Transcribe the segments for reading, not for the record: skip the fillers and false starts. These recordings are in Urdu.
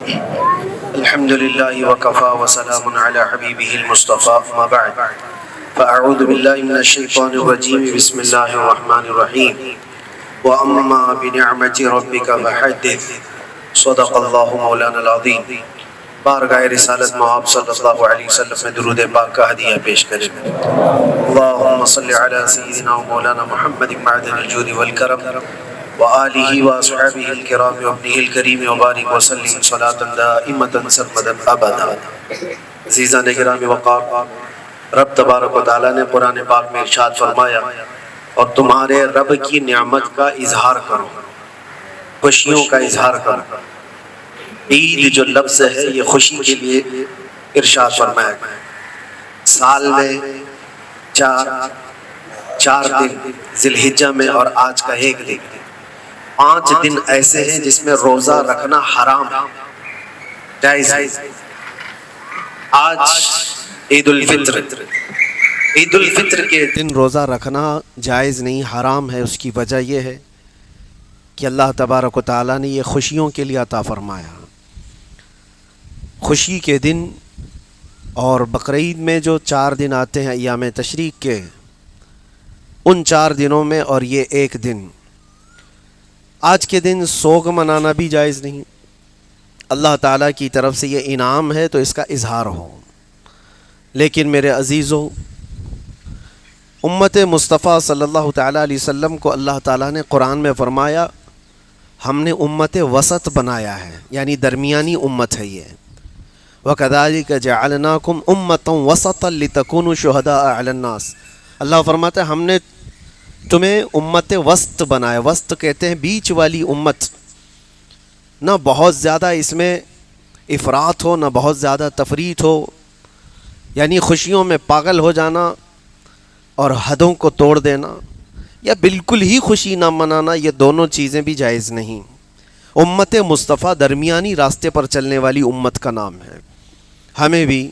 الحمد لله وكفى وسلام على حبيبه المصطفى ما بعد فأعوذ بالله من الشيطان الرجيم بسم الله الرحمن الرحيم وأما بنعمة ربك فحدث صدق الله مولانا العظيم. بارگاہ رسالت محب صلی اللہ علیہ وسلم میں درود پاک کا ہدیہ پیش کریں. اللہم صلی علی سیدنا و مولانا محمد معدن الجود والکرم وآلہ واصحابہ الکرام وابنہ الکریم وبارک وسلم صلاة دائمة سرمدا ابدا. عزیزان گرامی وقار، رب تبارک و تعالیٰ نے قرآن پاک میں ارشاد فرمایا اور تمہارے رب کی نعمت کا اظہار کرو، خوشیوں کا اظہار کرو. عید جو لفظ ہے یہ خوشی کے لیے ارشاد فرمایا گیا. سال میں چار دن ذی الحجہ میں اور آج کا ایک دن، 5 دن ایسے ہیں جس میں روزہ رکھنا حرام جائز ہے. آج عید الفطر کے دن روزہ رکھنا جائز نہیں، حرام ہے. اس کی وجہ یہ ہے کہ اللہ تبارک و تعالیٰ نے یہ خوشیوں کے لیے عطا فرمایا. خوشی کے دن اور بقرعید میں جو 4 دن آتے ہیں ایام تشریق کے، ان 4 دنوں میں اور یہ ایک دن، آج کے دن سوگ منانا بھی جائز نہیں. اللہ تعالیٰ کی طرف سے یہ انعام ہے تو اس کا اظہار ہو. لیکن میرے عزیزوں، امت مصطفیٰ صلی اللہ تعالیٰ علیہ وسلم کو اللہ تعالیٰ نے قرآن میں فرمایا ہم نے امت وسط بنایا ہے، یعنی درمیانی امت ہے یہ. وَكَذَلِكَ جَعَلْنَاكُمْ أُمَّةً وَسَطًا لِتَكُونُوا شُهَدَاءَ عَلَى النَّاسِ. اللہ فرماتا ہے ہم نے تمہیں امت وسط بنایا. وسط کہتے ہیں بیچ والی امت، نہ بہت زیادہ اس میں افراط ہو نہ بہت زیادہ تفریط ہو، یعنی خوشیوں میں پاگل ہو جانا اور حدوں کو توڑ دینا، یا بالکل ہی خوشی نہ منانا، یہ دونوں چیزیں بھی جائز نہیں. امت مصطفیٰ درمیانی راستے پر چلنے والی امت کا نام ہے. ہمیں بھی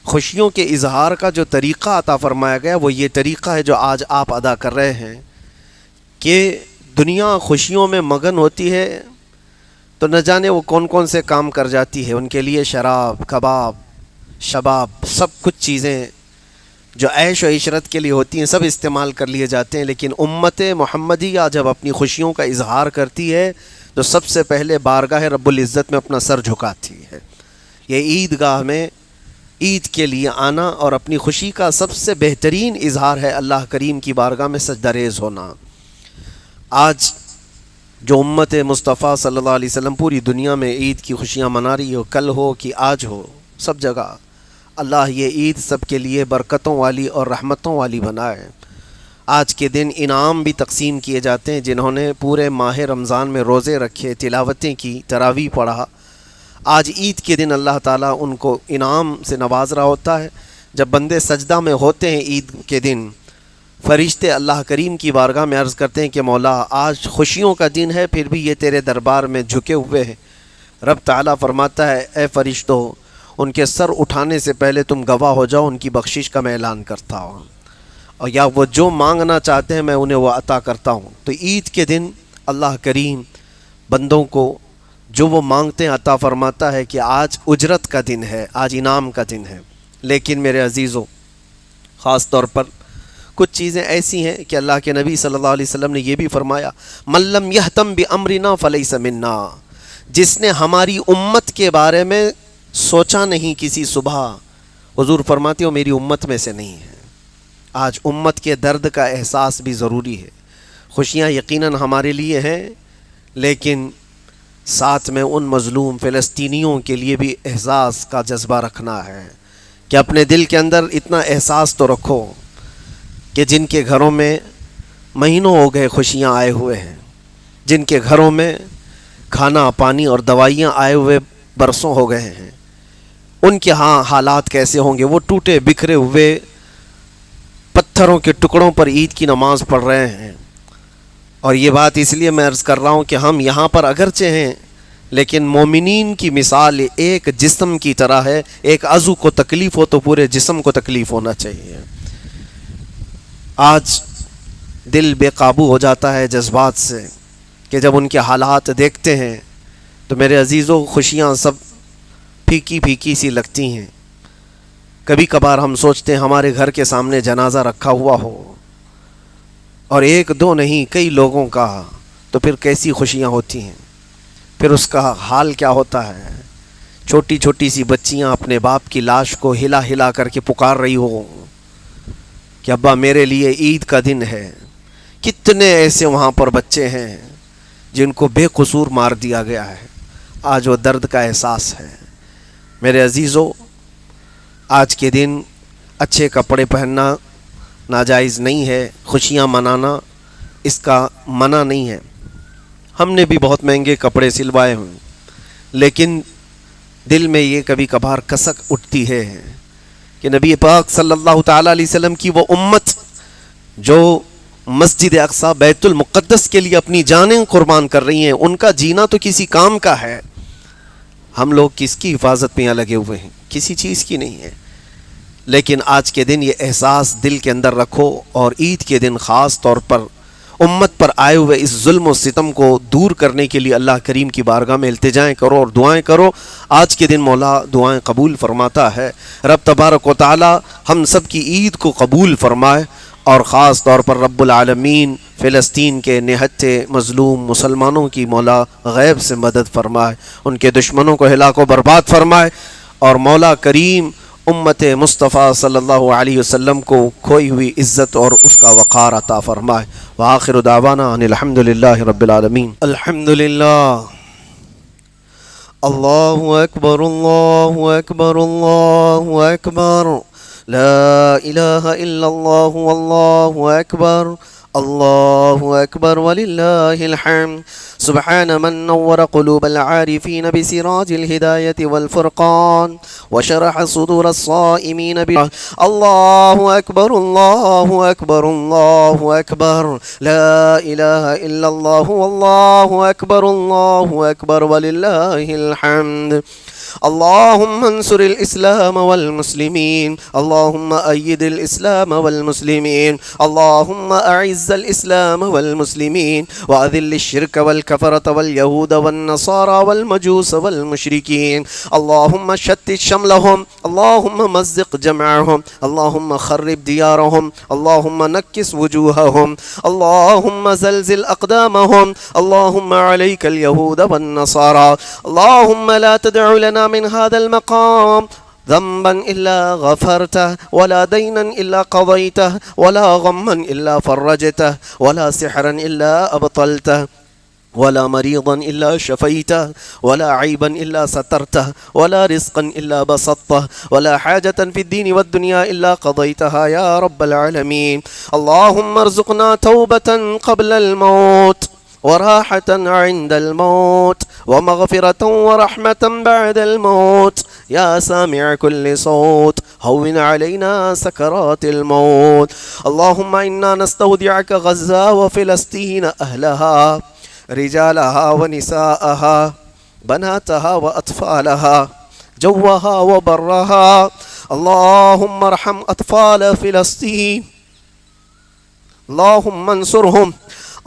خوشیوں کے اظہار کا جو طریقہ عطا فرمایا گیا وہ یہ طریقہ ہے جو آج آپ ادا کر رہے ہیں کہ دنیا خوشیوں میں مگن ہوتی ہے تو نہ جانے وہ کون کون سے کام کر جاتی ہے. ان کے لیے شراب، کباب، شباب، سب کچھ چیزیں جو عیش و عشرت کے لیے ہوتی ہیں سب استعمال کر لیے جاتے ہیں. لیکن امت محمدیہ جب اپنی خوشیوں کا اظہار کرتی ہے تو سب سے پہلے بارگاہ رب العزت میں اپنا سر جھکاتی ہے. یہ عید گاہ میں عید کے لیے آنا اور اپنی خوشی کا سب سے بہترین اظہار ہے اللہ کریم کی بارگاہ میں سجدہ ریز ہونا. آج جو امت مصطفیٰ صلی اللہ علیہ وسلم پوری دنیا میں عید کی خوشیاں منا رہی ہو، کل ہو کہ آج ہو، سب جگہ اللہ یہ عید سب کے لیے برکتوں والی اور رحمتوں والی بنائے. آج کے دن انعام بھی تقسیم کیے جاتے ہیں. جنہوں نے پورے ماہ رمضان میں روزے رکھے، تلاوتیں کی، تراویح پڑھا، آج عید کے دن اللہ تعالیٰ ان کو انعام سے نواز رہا ہوتا ہے. جب بندے سجدہ میں ہوتے ہیں عید کے دن، فرشتے اللہ کریم کی بارگاہ میں عرض کرتے ہیں کہ مولا آج خوشیوں کا دن ہے پھر بھی یہ تیرے دربار میں جھکے ہوئے ہیں. رب تعالیٰ فرماتا ہے اے فرشتوں، ان کے سر اٹھانے سے پہلے تم گواہ ہو جاؤ، ان کی بخشش کا میں اعلان کرتا ہوں، اور یا وہ جو مانگنا چاہتے ہیں میں انہیں وہ عطا کرتا ہوں. تو عید کے دن اللہ کریم بندوں کو جو وہ مانگتے ہیں عطا فرماتا ہے کہ آج اجرت کا دن ہے، آج انعام کا دن ہے. لیکن میرے عزیزوں، خاص طور پر کچھ چیزیں ایسی ہیں کہ اللہ کے نبی صلی اللہ علیہ وسلم نے یہ بھی فرمایا من لم یہتم بامرنا فلیس منا. جس نے ہماری امت کے بارے میں سوچا نہیں کسی صبح، حضور فرماتے ہو میری امت میں سے نہیں ہے. آج امت کے درد کا احساس بھی ضروری ہے. خوشیاں یقیناً ہمارے لیے ہیں، لیکن ساتھ میں ان مظلوم فلسطینیوں کے لیے بھی احساس کا جذبہ رکھنا ہے کہ اپنے دل کے اندر اتنا احساس تو رکھو کہ جن کے گھروں میں مہینوں ہو گئے خوشیاں آئے ہوئے ہیں، جن کے گھروں میں کھانا پانی اور دوائیاں آئے ہوئے برسوں ہو گئے ہیں، ان کے ہاں حالات کیسے ہوں گے. وہ ٹوٹے بکھرے ہوئے پتھروں کے ٹکڑوں پر عید کی نماز پڑھ رہے ہیں. اور یہ بات اس لیے میں عرض کر رہا ہوں کہ ہم یہاں پر اگرچہ ہیں لیکن مومنین کی مثال ایک جسم کی طرح ہے. ایک عضو کو تکلیف ہو تو پورے جسم کو تکلیف ہونا چاہیے. آج دل بے قابو ہو جاتا ہے جذبات سے کہ جب ان کے حالات دیکھتے ہیں تو میرے عزیزوں خوشیاں سب پھیکی پھیکی سی لگتی ہیں. کبھی کبھار ہم سوچتے ہیں ہمارے گھر کے سامنے جنازہ رکھا ہوا ہو اور ایک دو نہیں کئی لوگوں کا، تو پھر کیسی خوشیاں ہوتی ہیں. پھر اس کا حال کیا ہوتا ہے. چھوٹی چھوٹی سی بچیاں اپنے باپ کی لاش کو ہلا ہلا کر کے پکار رہی ہو کہ ابا میرے لیے عید کا دن ہے. کتنے ایسے وہاں پر بچے ہیں جن کو بے قصور مار دیا گیا ہے. آج وہ درد کا احساس ہے. میرے عزیزوں، آج کے دن اچھے کپڑے پہننا ناجائز نہیں ہے، خوشیاں منانا اس کا منع نہیں ہے. ہم نے بھی بہت مہنگے کپڑے سلوائے ہیں، لیکن دل میں یہ کبھی کبھار کسک اٹھتی ہے کہ نبی پاک صلی اللہ تعالیٰ علیہ وسلم کی وہ امت جو مسجد اقصی بیت المقدس کے لیے اپنی جانیں قربان کر رہی ہیں، ان کا جینا تو کسی کام کا ہے. ہم لوگ کس کی حفاظت میں یہاں لگے ہوئے ہیں؟ کسی چیز کی نہیں ہے. لیکن آج کے دن یہ احساس دل کے اندر رکھو، اور عید کے دن خاص طور پر امت پر آئے ہوئے اس ظلم و ستم کو دور کرنے کے لیے اللہ کریم کی بارگاہ میں التجائیں کرو اور دعائیں کرو. آج کے دن مولا دعائیں قبول فرماتا ہے. رب تبارک و تعالی ہم سب کی عید کو قبول فرمائے، اور خاص طور پر رب العالمین فلسطین کے نہتے مظلوم مسلمانوں کی مولا غیب سے مدد فرمائے، ان کے دشمنوں کو ہلاک و برباد فرمائے، اور مولا کریم امت مصطفیٰ صلی اللہ علیہ وسلم کو کھوئی ہوئی عزت اور اس کا وقار عطا فرمائے. وآخر دعوانا ان الحمد للہ رب العالمین. الحمد للہ. اللہ اکبر اللہ اکبر اللہ اکبر. لا الہ الا اللہ واللہ اکبر. اللہ اکبر وللہ الحمد. سبحان من نور قلوب العارفین بسراج الہدایت والفرقان وشرح صدور الصائمین اللہ اکبر اللہ اکبر اللہ اکبر. لا الہ الا اللہ واللہ اکبر وللہ الحمد. اللهم انصر الإسلام والمسلمين. اللهم أيد الإسلام والمسلمين. اللهم أعز الإسلام والمسلمين وأذل الشرك والكفرة واليهود والنصارى والمجوس والمشركين. اللهم شتت شملهم. اللهم مزق جمعهم. اللهم خرب ديارهم. اللهم نكس وجوههم. اللهم زلزل أقدامهم. اللهم عليك اليهود والنصارى. اللهم لا تدع لنا من هذا المقام ذنبا إلا غفرته، ولا دينا إلا قضيته، ولا غما إلا فرجته، ولا سحرا إلا أبطلته، ولا مريضا إلا شفيته، ولا عيبا إلا سترته، ولا رزقا إلا بسطته، ولا حاجة في الدين والدنيا إلا قضيتها يا رب العالمين. اللهم ارزقنا توبة قبل الموت، وراحة عند الموت، ومغفرة ورحمة بعد الموت. يا سامع كل صوت هون علينا سكرات الموت. اللهم إنا نستودعك غزة وفلسطين أهلها، رجالها ونساءها، بناتها وأطفالها، جوها وبرها. اللهم ارحم أطفال فلسطين. اللهم انصرهم.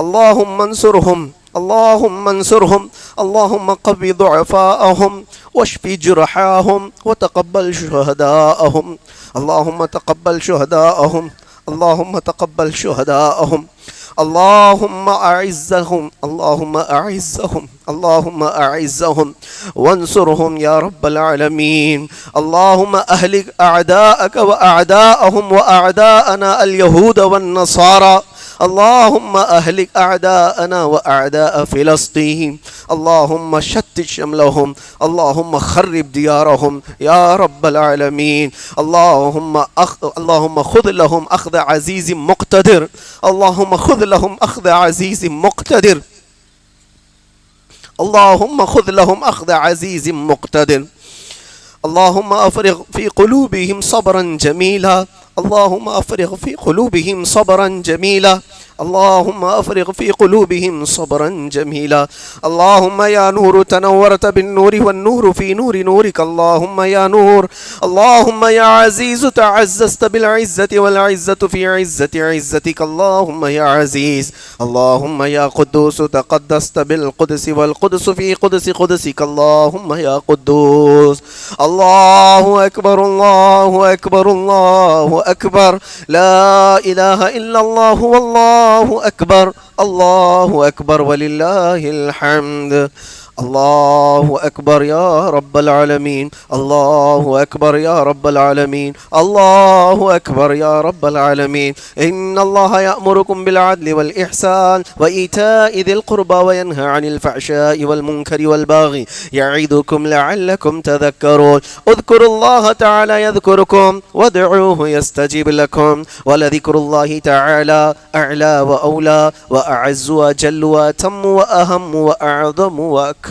اللهم انصرهم. اللهم انصرهم. اللهم قو ضعفاءهم واشف جرحاهم وتقبل شهداءهم. اللهم تقبل شهداءهم. اللهم تقبل شهداءهم. اللهم أعزهم. اللهم أعزهم. اللهم أعزهم وانصرهم يا رب العالمين. اللهم أهلك أعداءك وأعداءهم وأعداءنا اليهود والنصارى. اللهم أهلك أعداءنا وأعداء فلسطين. اللهم شتت شملهم. اللهم خرب ديارهم يا رب العالمين. اللهم خذ لهم أخذ عزيز مقتدر. اللهم خذ لهم أخذ عزيز مقتدر. اللهم خذ لهم أخذ عزيز مقتدر. اللهم أفرغ في قلوبهم صبرا جميلا. اللهم أفرغ في قلوبهم صبرا جميلا. اللهم افرغ في قلوبهم صبرا جميلا اللهم يا نور تنورت بالنور والنور في نور نورك اللهم يا نور اللهم يا عزيز تعززت بالعزة والعزة في عزة عزتك اللهم يا عزيز اللهم يا قدوس تقدست بالقدس والقدس في قدس قدسك اللهم يا قدوس الله أكبر الله أكبر الله أكبر لا إله إلا الله والله أكبر الله أكبر ولله الحمد الله أكبر يا رب العالمين الله أكبر يا رب العالمين الله أكبر يا رب العالمين إن الله يأمركم بالعدل والإحسان وإيتاء ذي القربى وينهى عن الفحشاء والمنكر والبغي يعظكم لعلكم تذكرون اذكروا الله تعالى يذكركم وادعوه يستجيب لكم ولذكر الله تعالى أعلى وأولى وأعز وأجل وأتم وأهم وأعظم وأكبر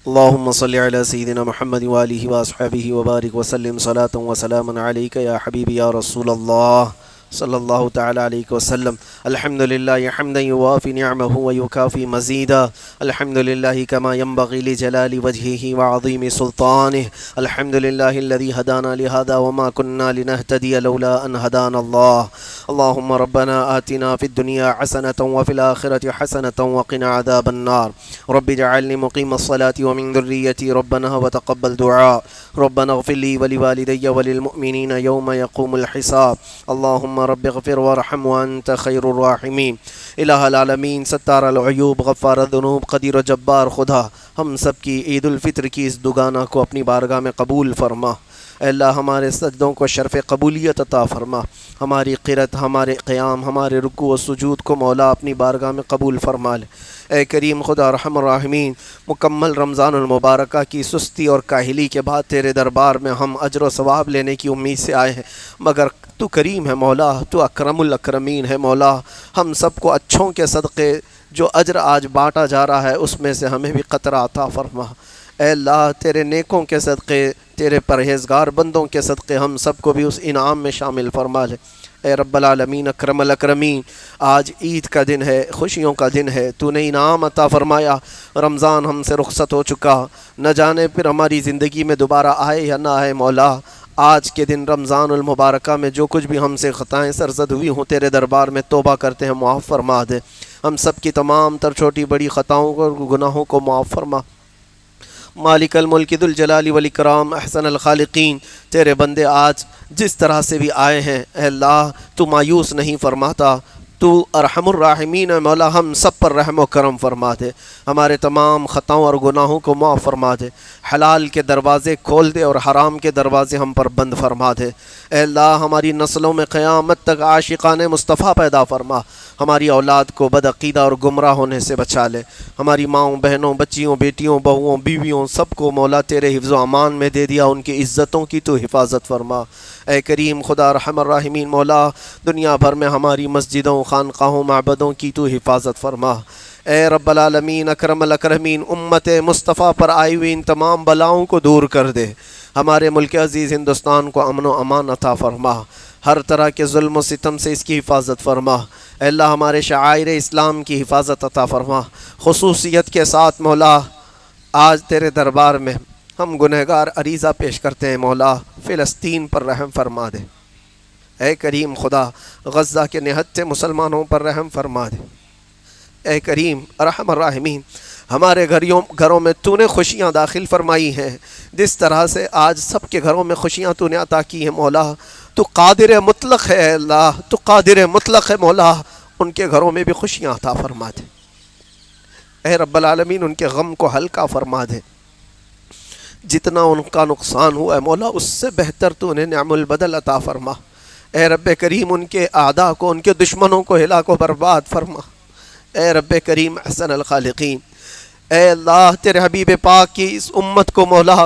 اللهم صل على سيدنا محمد وآله وأصحابه وبارك وسلم صلاة وسلاما عليك يا حبيبي يا رسول الله صلی اللہ تعالی علیہ وسلم الحمدللہ حمدا یوافی نعمہ ویکافی مزیدا الحمدللہ کما ينبغي لجلال وجهه وعظیم سلطانہ الحمدللہ الذي هدانا لهذا وما كنا لنهتدي لولا ان هدانا الله اللهم ربنا آتنا في الدنيا حسنة وفي الآخرة حسنة وقنا عذاب النار رب اجعلني مقيم الصلاة ومن ذريتي ربنا وتقبل دعاء ربنا اغفر لي ولوالدي وللمؤمنين يوم يقوم الحساب اللهم رب اغفر وارحم وانت خیر الراحمین الہ العالمین ستار العیوب غفار الذنوب قدیر و جبار خدا ہم سب کی عید الفطر کی اس دگانہ کو اپنی بارگاہ میں قبول فرما اے اللہ ہمارے سجدوں کو شرف قبولیت عطا فرما ہماری قرت ہمارے قیام ہمارے رکوع و سجود کو مولا اپنی بارگاہ میں قبول فرما لے اے کریم خدا رحم الراحمین مکمل رمضان المبارکہ کی سستی اور کاہلی کے بعد تیرے دربار میں ہم اجر و ثواب لینے کی امید سے آئے ہیں مگر تو کریم ہے مولا تو اکرم الاکرمین ہے مولا ہم سب کو اچھوں کے صدقے جو اجر آج بانٹا جا رہا ہے اس میں سے ہمیں بھی قطرہ عطا فرما اے اللہ تیرے نیکوں کے صدقے تیرے پرہیزگار بندوں کے صدقے ہم سب کو بھی اس انعام میں شامل فرما لے اے رب العالمین اکرم الاکرمین آج عید کا دن ہے خوشیوں کا دن ہے تو نے انعام عطا فرمایا رمضان ہم سے رخصت ہو چکا نہ جانے پھر ہماری زندگی میں دوبارہ آئے یا نہ آئے مولا آج کے دن رمضان المبارکہ میں جو کچھ بھی ہم سے خطائیں سرزد ہوئی ہوں تیرے دربار میں توبہ کرتے ہیں معاف فرما دے ہم سب کی تمام تر چھوٹی بڑی خطاؤں کو گناہوں کو معاف فرما مالک الملک ذو الجلال والاکرام احسن الخالقین تیرے بندے آج جس طرح سے بھی آئے ہیں اے اللہ تو مایوس نہیں فرماتا تو ارحم الراحمین مولا ہم سب پر رحم و کرم فرما دے ہمارے تمام خطاؤں اور گناہوں کو معاف فرما دے حلال کے دروازے کھول دے اور حرام کے دروازے ہم پر بند فرما دے اے اللہ ہماری نسلوں میں قیامت تک عاشقان مصطفیٰ پیدا فرما ہماری اولاد کو بدعقیدہ اور گمراہ ہونے سے بچا لے ہماری ماؤں بہنوں بچیوں بیٹیوں بہوؤں بیویوں سب کو مولا تیرے حفظ و امان میں دے دیا ان کی عزتوں کی تو حفاظت فرما اے کریم خدا رحم الراحمین مولا دنیا بھر میں ہماری مسجدوں خانقاہوں معبدوں کی تو حفاظت فرما اے رب العالمین اکرم الاکرمین امت مصطفیٰ پر آئی ہوئی ان تمام بلاؤں کو دور کر دے ہمارے ملک عزیز ہندوستان کو امن و امان عطا فرما ہر طرح کے ظلم و ستم سے اس کی حفاظت فرما اے اللہ ہمارے شعائر اسلام کی حفاظت عطا فرما خصوصیت کے ساتھ مولا آج تیرے دربار میں ہم گنہگار عریضہ پیش کرتے ہیں مولا فلسطین پر رحم فرما دے اے کریم خدا غزہ کے نہتے مسلمانوں پر رحم فرما دے اے کریم ارحم الراحمین ہمارے گھروں میں تو نے خوشیاں داخل فرمائی ہیں جس طرح سے آج سب کے گھروں میں خوشیاں تو نے عطا کی ہیں مولا تو قادر مطلق ہے اللہ تو قادر مطلق ہے مولا ان کے گھروں میں بھی خوشیاں عطا فرما دے اے رب العالمین ان کے غم کو ہلکا فرما دے جتنا ان کا نقصان ہوا ہے مولا اس سے بہتر تو انہیں نعم البدل عطا فرما اے رب کریم ان کے اعداء کو ان کے دشمنوں کو ہلاک و برباد فرما اے رب کریم احسن الخالقین اے اللہ تیرے حبیب پاک کی اس امت کو مولا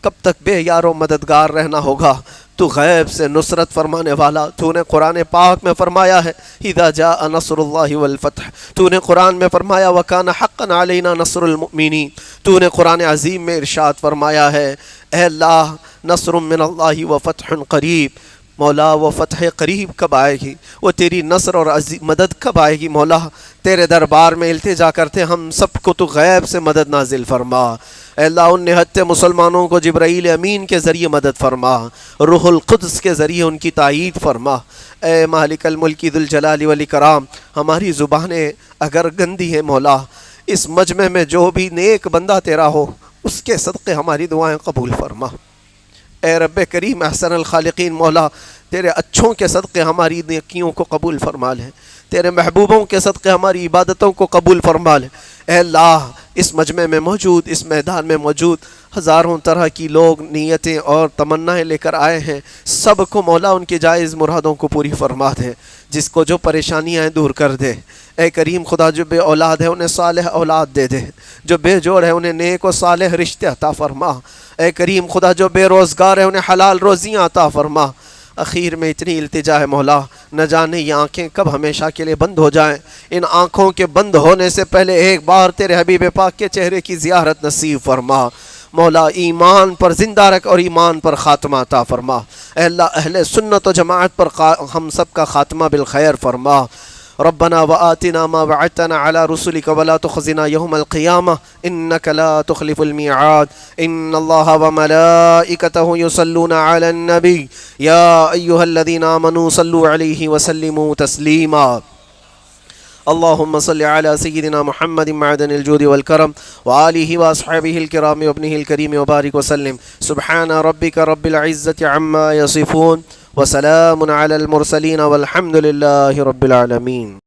کب تک بے یار و مددگار رہنا ہوگا تو غیب سے نصرت فرمانے والا تو نے قرآن پاک میں فرمایا ہے اذا جاء نصر اللہ والفتح تو نے قرآن میں فرمایا وکان حقا علینا نصر المؤمنین تو نے قرآن عظیم میں ارشاد فرمایا ہے اے اللہ نصر من اللہ وفتح قریب مولا وہ فتح قریب کب آئے گی، وہ تیری نصر اور مدد کب آئے گی مولا، تیرے دربار میں التجا کرتے ہم سب کو تو غیب سے مدد نازل فرما۔ اے اللہ ان نہتے مسلمانوں کو جبرائیل امین کے ذریعے مدد فرما، روح القدس کے ذریعے ان کی تائید فرما۔ اے مالک الملک ذو الجلال والاکرام، ہماری زبانیں اگر گندی ہیں مولا، اس مجمع میں جو بھی نیک بندہ تیرا ہو اس کے صدقے ہماری دعائیں قبول فرما۔ اے رب کریم احسن الخالقین مولا، تیرے اچھوں کے صدقے ہماری نیکیوں کو قبول فرما لے، تیرے محبوبوں کے صدقے ہماری عبادتوں کو قبول فرما لے۔ اے اللہ اس مجمع میں موجود، اس میدان میں موجود ہزاروں طرح کی لوگ نیتیں اور تمنائیں لے کر آئے ہیں، سب کو مولا ان کی جائز مرادوں کو پوری فرما دے، جس کو جو پریشانیاں ہیں دور کر دے۔ اے کریم خدا جو بے اولاد ہے انہیں صالح اولاد دے دے، جو بے جوڑ ہے انہیں نیک و صالح رشتے عطا فرما۔ اے کریم خدا جو بے روزگار ہے انہیں حلال روزیاں عطا فرما۔ اخیر میں اتنی التجا ہے مولا، نہ جانے یہ آنکھیں کب ہمیشہ کے لیے بند ہو جائیں، ان آنکھوں کے بند ہونے سے پہلے ایک بار تیرے حبیب پاک کے چہرے کی زیارت نصیب فرما۔ مولا ایمان پر زندہ رکھ اور ایمان پر خاتمہ عطا فرما۔ اے اللہ اہل سنت و جماعت پر ہم سب کا خاتمہ بالخیر فرما۔ ربنا وآتنا ما وعدتنا على رسلك ولا تخزنا يوم القيامة إنك لا تخلف الميعاد إن الله وملائكته يصلون على النبي يا أيها الذين آمنوا صلوا عليه وسلموا تسليما اللهم صل على سيدنا محمد معدن الجود والكرم وآله وأصحابه الكرام وابنه الكريم وبارك وسلم سبحان ربك رب العزة عما يصفون وسلام على المرسلين والحمد لله رب العالمين۔